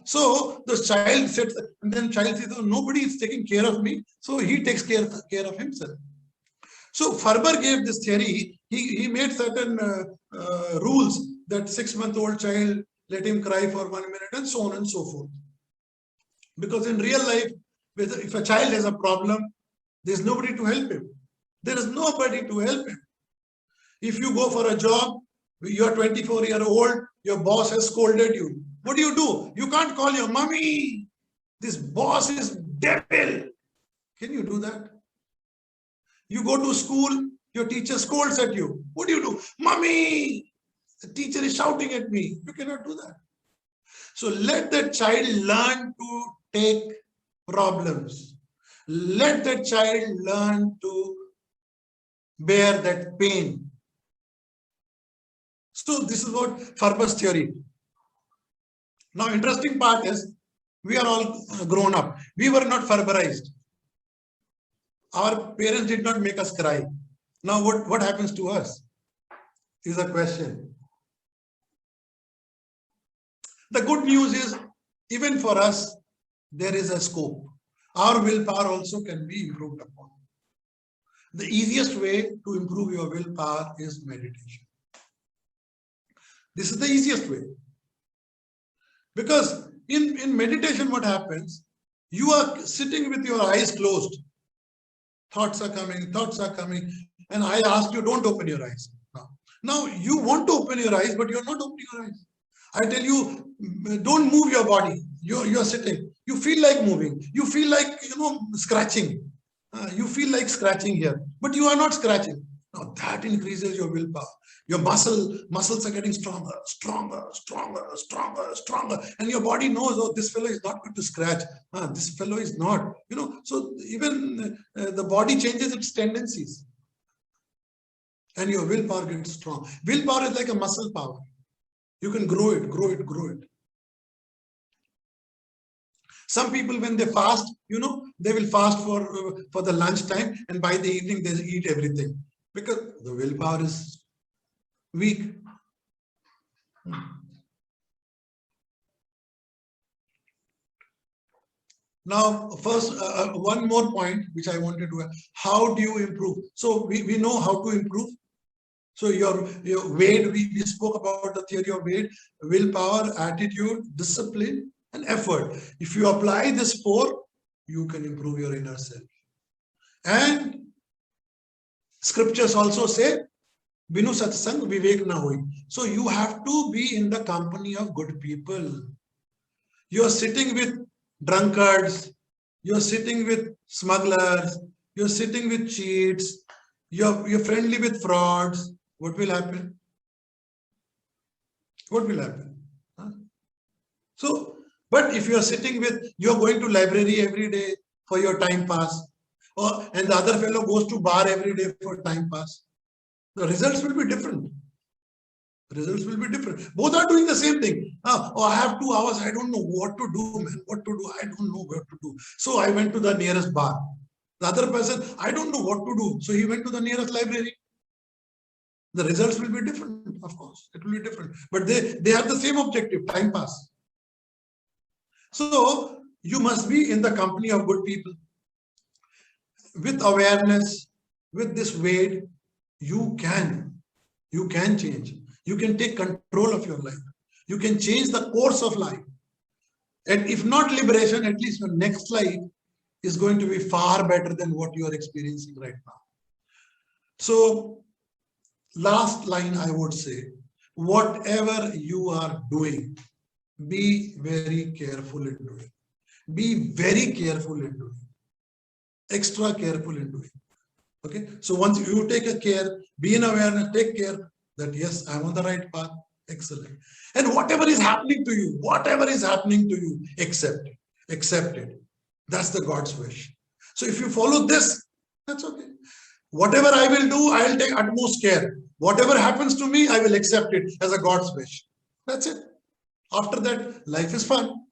So the child sits, and then child says, oh, nobody is taking care of me. So he takes care of himself. So Ferber gave this theory. He made certain rules that 6-month-old child, let him cry for 1 minute, and so on and so forth. Because in real life, if a child has a problem, there's nobody to help him. There is nobody to help him. If you go for a job, you're 24-year-old, your boss has scolded you. What do? You can't call your mummy. This boss is devil. Can you do that? You go to school, your teacher scolds at you. What do? Mummy, the teacher is shouting at me. You cannot do that. So let the child learn to take problems. Let the child learn to bear that pain. So this is what Ferber's theory. Now, interesting part is, we are all grown up. We were not Ferberized. Our parents did not make us cry. Now what happens to us is a question. The good news is, even for us, there is a scope. Our willpower also can be improved upon. The easiest way to improve your willpower is meditation. This is the easiest way. Because in meditation, what happens? You are sitting with your eyes closed. Thoughts are coming. And I ask you, don't open your eyes. Now you want to open your eyes, but you're not opening your eyes. I tell you, don't move your body. You're sitting. You feel like moving. You feel like, scratching. You feel like scratching here, but you are not scratching. Now that increases your willpower. Your muscles are getting stronger. And your body knows, oh, this fellow is not going to scratch. This fellow is not, so even the body changes its tendencies. And your willpower gets strong. Willpower is like a muscle power. You can grow it. Some people, when they fast, they will fast for the lunchtime, and by the evening they eat everything because the willpower is weak. Now, first, one more point which I wanted to add. How do you improve? So we know how to improve. So your Wade, we spoke about the theory of Wade: willpower, attitude, discipline, and effort. If you apply this 4, you can improve your inner self. And scriptures also say, Binu satsang vivek na hoi. So you have to be in the company of good people. You're sitting with drunkards, you're sitting with smugglers, you're sitting with cheats, you're friendly with frauds. What will happen? What will happen? So, but if you are sitting with, you're going to library every day for your time pass, and the other fellow goes to bar every day for time pass, the results will be different. Both are doing the same thing. I have 2 hours. I don't know what to do, man. What to do? I don't know what to do. So I went to the nearest bar. The other person, I don't know what to do. So he went to the nearest library. The results will be different, of course. It will be different. But they have the same objective, time pass. So you must be in the company of good people. With awareness, with this Wade, you can change. You can take control of your life. You can change the course of life. And if not liberation, at least your next life is going to be far better than what you are experiencing right now. So, last line I would say, whatever you are doing, be very careful in doing. Be very careful in doing. Extra careful in doing. Okay. So once you take a care, be in awareness, take care that yes, I'm on the right path. Excellent. And whatever is happening to you, accept it. Accept it. That's the God's wish. So if you follow this, that's okay. Whatever I will do, I'll take utmost care. Whatever happens to me, I will accept it as a God's wish. That's it. After that, life is fun.